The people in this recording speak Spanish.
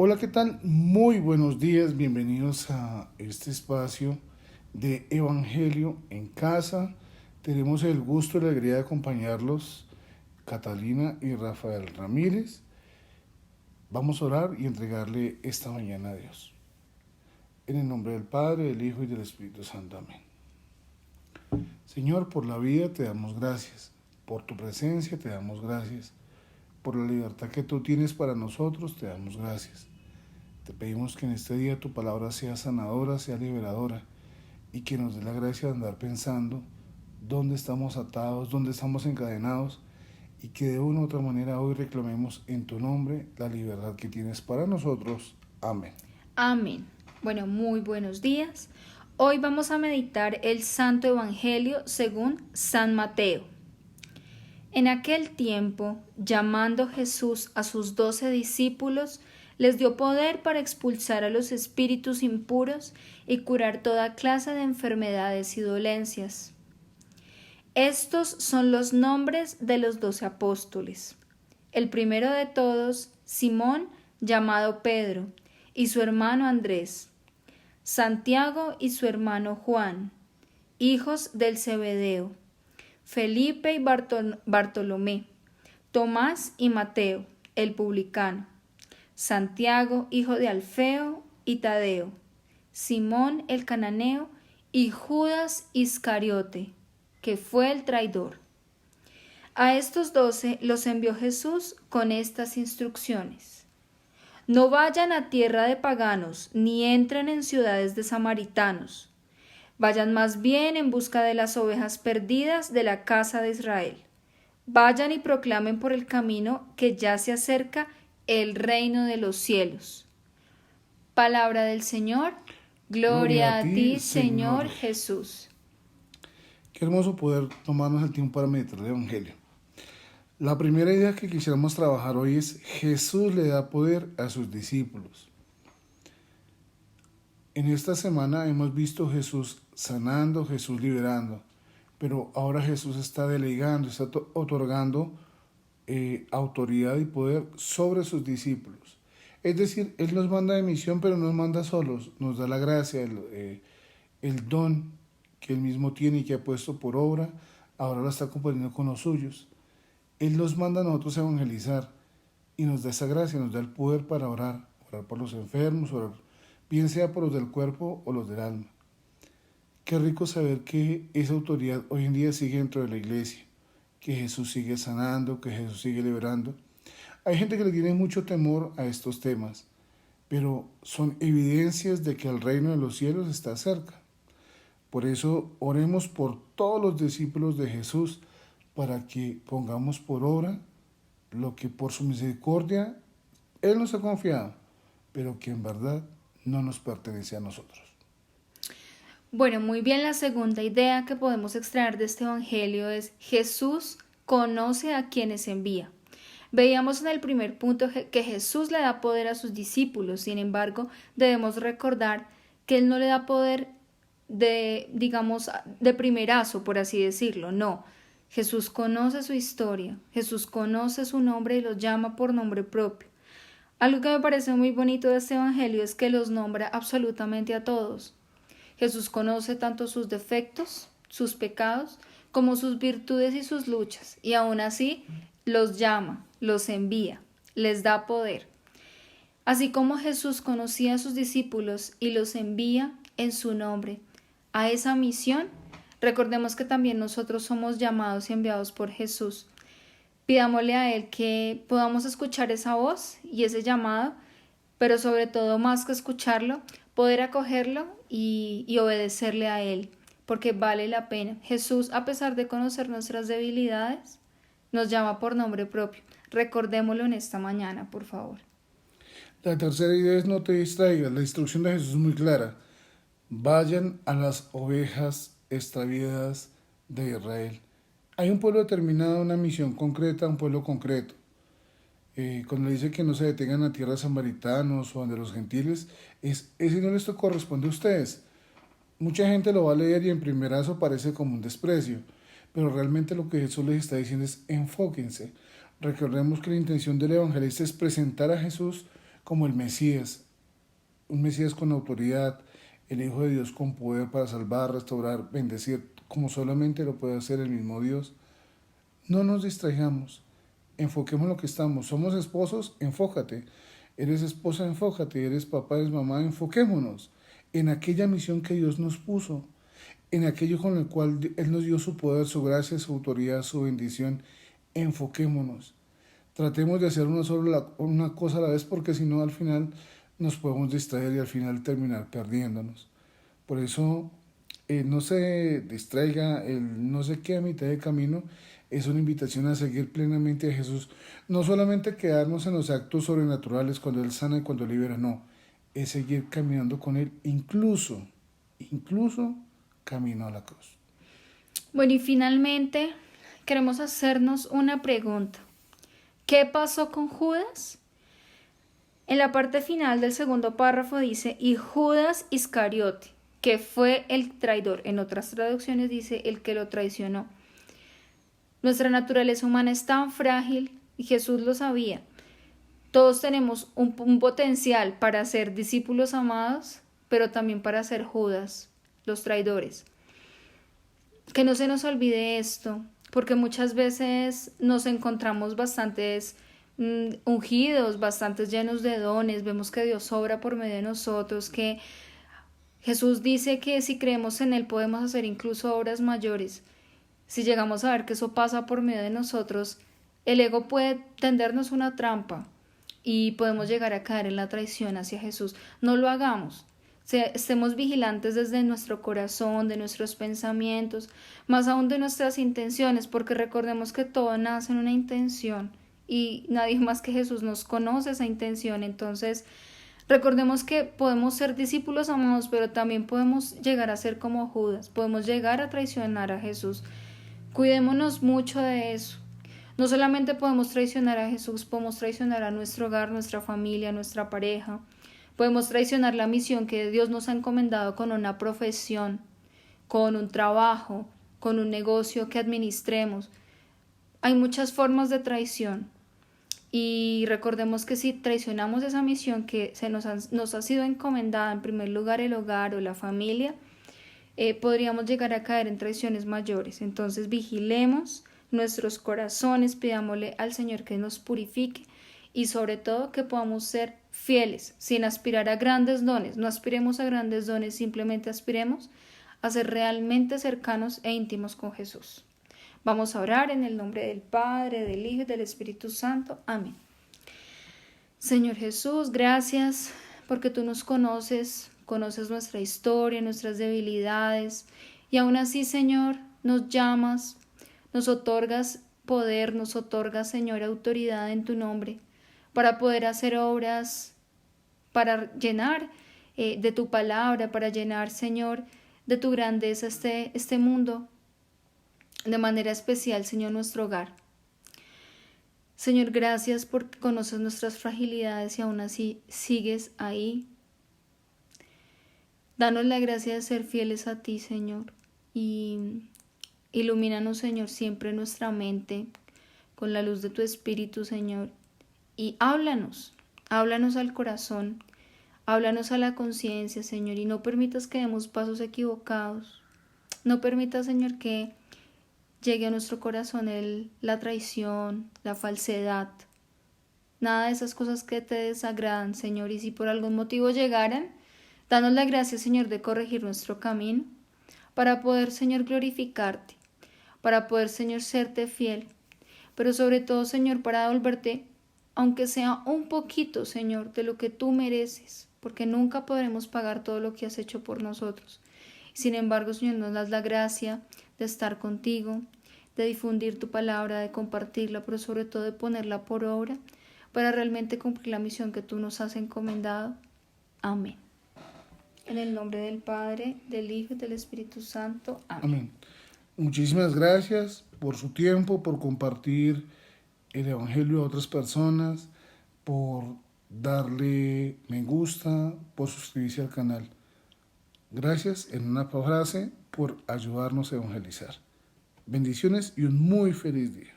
Hola, ¿qué tal? Muy buenos días, bienvenidos a este espacio de Evangelio en casa. Tenemos el gusto y la alegría de acompañarlos, Catalina y Rafael Ramírez. Vamos a orar y entregarle esta mañana a Dios. En el nombre del Padre, del Hijo y del Espíritu Santo. Amén. Señor, por la vida te damos gracias, por tu presencia te damos gracias, por la libertad que tú tienes para nosotros te damos gracias. Te pedimos que en este día tu palabra sea sanadora, sea liberadora y que nos dé la gracia de andar pensando dónde estamos atados, dónde estamos encadenados y que de una u otra manera hoy reclamemos en tu nombre la libertad que tienes para nosotros. Amén. Amén. Bueno, muy buenos días. Hoy vamos a meditar el Santo Evangelio según San Mateo. En aquel tiempo, llamando Jesús a sus 12 discípulos, les dio poder para expulsar a los espíritus impuros y curar toda clase de enfermedades y dolencias. Estos son los nombres de los 12 apóstoles. El primero de todos, Simón, llamado Pedro, y su hermano Andrés, Santiago y su hermano Juan, hijos del Zebedeo, Felipe y Bartolomé, Tomás y Mateo, el publicano, Santiago, hijo de Alfeo y Tadeo, Simón el cananeo y Judas Iscariote, que fue el traidor. A estos 12 los envió Jesús con estas instrucciones: no vayan a tierra de paganos, ni entren en ciudades de samaritanos. Vayan más bien en busca de las ovejas perdidas de la casa de Israel. Vayan y proclamen por el camino que ya se acerca el reino de los cielos. Palabra del Señor. Gloria a ti, Señor Jesús. Qué hermoso poder tomarnos el tiempo para meditar el Evangelio. La primera idea que quisiéramos trabajar hoy es: Jesús le da poder a sus discípulos. En esta semana hemos visto Jesús sanando, Jesús liberando, pero ahora Jesús está delegando, está otorgando autoridad y poder sobre sus discípulos. Es decir, Él nos manda de misión, pero no nos manda solos, nos da la gracia, el don que Él mismo tiene y que ha puesto por obra, ahora lo está compartiendo con los suyos. Él nos manda a nosotros a evangelizar y nos da esa gracia, nos da el poder para orar por los enfermos, orar bien sea por los del cuerpo o los del alma. Qué rico saber que esa autoridad hoy en día sigue dentro de la iglesia, que Jesús sigue sanando, que Jesús sigue liberando. Hay gente que le tiene mucho temor a estos temas, pero son evidencias de que el reino de los cielos está cerca. Por eso oremos por todos los discípulos de Jesús para que pongamos por obra lo que por su misericordia Él nos ha confiado, pero que en verdad no nos pertenece a nosotros. Bueno, muy bien, la segunda idea que podemos extraer de este Evangelio es: Jesús conoce a quienes envía. Veíamos en el primer punto que Jesús le da poder a sus discípulos. Sin embargo, debemos recordar que Él no le da poder de primerazo, por así decirlo. No, Jesús conoce su historia, Jesús conoce su nombre y los llama por nombre propio. Algo que me parece muy bonito de este Evangelio es que los nombra absolutamente a todos. Jesús conoce tanto sus defectos, sus pecados, como sus virtudes y sus luchas, y aún así los llama, los envía, les da poder. Así como Jesús conocía a sus discípulos y los envía en su nombre a esa misión, recordemos que también nosotros somos llamados y enviados por Jesús. Pidámosle a Él que podamos escuchar esa voz y ese llamado, pero sobre todo, más que escucharlo, poder acogerlo y obedecerle a Él, porque vale la pena. Jesús, a pesar de conocer nuestras debilidades, nos llama por nombre propio. Recordémoslo en esta mañana, por favor. La tercera idea es: no te distraigas. La instrucción de Jesús es muy clara. Vayan a las ovejas extraviadas de Israel. Hay un pueblo determinado, una misión concreta, un pueblo concreto. Cuando dice que no se detengan a tierras samaritanos o de los gentiles, ese no les corresponde a ustedes. Mucha gente lo va a leer y en primerazo parece como un desprecio, pero realmente lo que Jesús les está diciendo es: enfóquense. Recordemos que la intención del evangelista es presentar a Jesús como el Mesías, un Mesías con autoridad, el Hijo de Dios con poder para salvar, restaurar, bendecir, como solamente lo puede hacer el mismo Dios. No nos distraigamos, enfoquemos lo que estamos. Somos esposos, enfócate. Eres esposa, enfócate. Eres papá, eres mamá, enfoquémonos en aquella misión que Dios nos puso, en aquello con el cual Él nos dio su poder, su gracia, su autoridad, su bendición. Enfoquémonos. Tratemos de hacer una cosa a la vez, porque si no al final nos podemos distraer y al final terminar perdiéndonos. Por eso no se distraiga, no se quede a mitad de camino. Es una invitación a seguir plenamente a Jesús. No solamente quedarnos en los actos sobrenaturales cuando Él sana y cuando libera, no. Es seguir caminando con Él, incluso camino a la cruz. Bueno, y finalmente queremos hacernos una pregunta. ¿Qué pasó con Judas? En la parte final del segundo párrafo dice, y Judas Iscariote, que fue el traidor. En otras traducciones dice, el que lo traicionó. Nuestra naturaleza humana es tan frágil y Jesús lo sabía. Todos tenemos un potencial para ser discípulos amados, pero también para ser Judas, los traidores. Que no se nos olvide esto, porque muchas veces nos encontramos bastantes ungidos, bastantes llenos de dones, vemos que Dios obra por medio de nosotros, que Jesús dice que si creemos en Él podemos hacer incluso obras mayores. Si llegamos a ver que eso pasa por medio de nosotros, el ego puede tendernos una trampa y podemos llegar a caer en la traición hacia Jesús. No lo hagamos. Estemos vigilantes desde nuestro corazón, de nuestros pensamientos, más aún de nuestras intenciones, porque recordemos que todo nace en una intención y nadie más que Jesús nos conoce esa intención. Entonces, recordemos que podemos ser discípulos amados, pero también podemos llegar a ser como Judas, podemos llegar a traicionar a Jesús. Cuidémonos mucho de eso. No solamente podemos traicionar a Jesús, podemos traicionar a nuestro hogar, nuestra familia, nuestra pareja. Podemos traicionar la misión que Dios nos ha encomendado con una profesión, con un trabajo, con un negocio que administremos. Hay muchas formas de traición. Y recordemos que si traicionamos esa misión que nos ha sido encomendada, en primer lugar el hogar o la familia, podríamos llegar a caer en traiciones mayores. Entonces vigilemos nuestros corazones, pidámosle al Señor que nos purifique y sobre todo que podamos ser fieles, sin aspirar a grandes dones. No aspiremos a grandes dones, simplemente aspiremos a ser realmente cercanos e íntimos con Jesús. Vamos a orar en el nombre del Padre, del Hijo y del Espíritu Santo. Amén. Señor Jesús, gracias porque tú nos conoces nuestra historia, nuestras debilidades, y aún así, Señor, nos llamas, nos otorgas poder, nos otorgas, Señor, autoridad en tu nombre, para poder hacer obras, para llenar de tu palabra, para llenar, Señor, de tu grandeza este mundo, de manera especial, Señor, nuestro hogar. Señor, gracias porque conoces nuestras fragilidades y aún así sigues ahí. Danos la gracia de ser fieles a ti, Señor, y ilumínanos, Señor, siempre nuestra mente con la luz de tu Espíritu, Señor, y háblanos al corazón, háblanos a la conciencia, Señor, y no permitas que demos pasos equivocados. No permitas, Señor, que llegue a nuestro corazón la traición, la falsedad, nada de esas cosas que te desagradan, Señor, y si por algún motivo llegaran, danos la gracia, Señor, de corregir nuestro camino, para poder, Señor, glorificarte, para poder, Señor, serte fiel, pero sobre todo, Señor, para devolverte, aunque sea un poquito, Señor, de lo que tú mereces, porque nunca podremos pagar todo lo que has hecho por nosotros. Sin embargo, Señor, nos das la gracia de estar contigo, de difundir tu palabra, de compartirla, pero sobre todo de ponerla por obra, para realmente cumplir la misión que tú nos has encomendado. Amén. En el nombre del Padre, del Hijo y del Espíritu Santo. Amén. Amén. Muchísimas gracias por su tiempo, por compartir el Evangelio a otras personas, por darle me gusta, por suscribirse al canal. Gracias, en una frase, por ayudarnos a evangelizar. Bendiciones y un muy feliz día.